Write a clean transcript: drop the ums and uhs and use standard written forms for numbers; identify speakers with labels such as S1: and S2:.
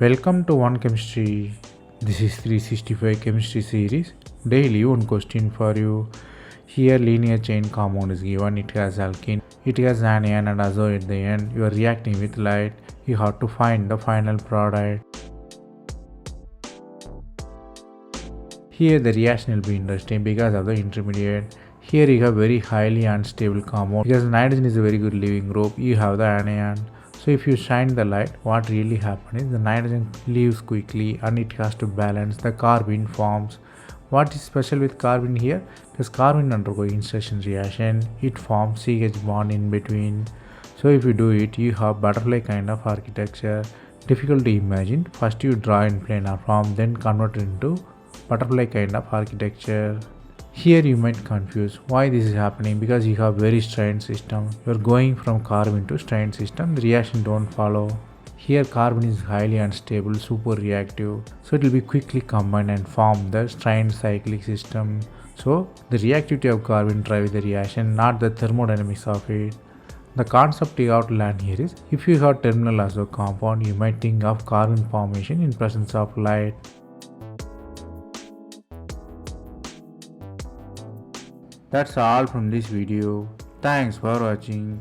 S1: Welcome to One Chemistry. This is 365 Chemistry series. Daily one question for you. Here linear chain compound is given. It has alkene. It has anion and azo at the end. You are reacting with light. You have to find the final product. Here the reaction will be interesting because of the intermediate. Here you have very highly unstable compound. Because nitrogen is a very good leaving group. You have the anion. So if you shine the light, what really happens is the nitrogen leaves quickly and it has to balance. The carbene forms. What is special with carbene here? Because carbene undergo insertion reaction, it forms CH bond in between. So if you do it, you have butterfly kind of architecture. Difficult to imagine. First you draw in planar form, then convert it into butterfly kind of architecture. Here you might confuse why this is happening because you have very strained system. You are going from carbene to strained system, the reaction don't follow. Here carbene is highly unstable, super reactive, so it will be quickly combined and form the strained cyclic system. So the reactivity of carbene drives the reaction, not the thermodynamics of it. The concept you have to learn here is, if you have terminal azo compound, you might think of carbene formation in presence of light. That's all from this video. Thanks for watching.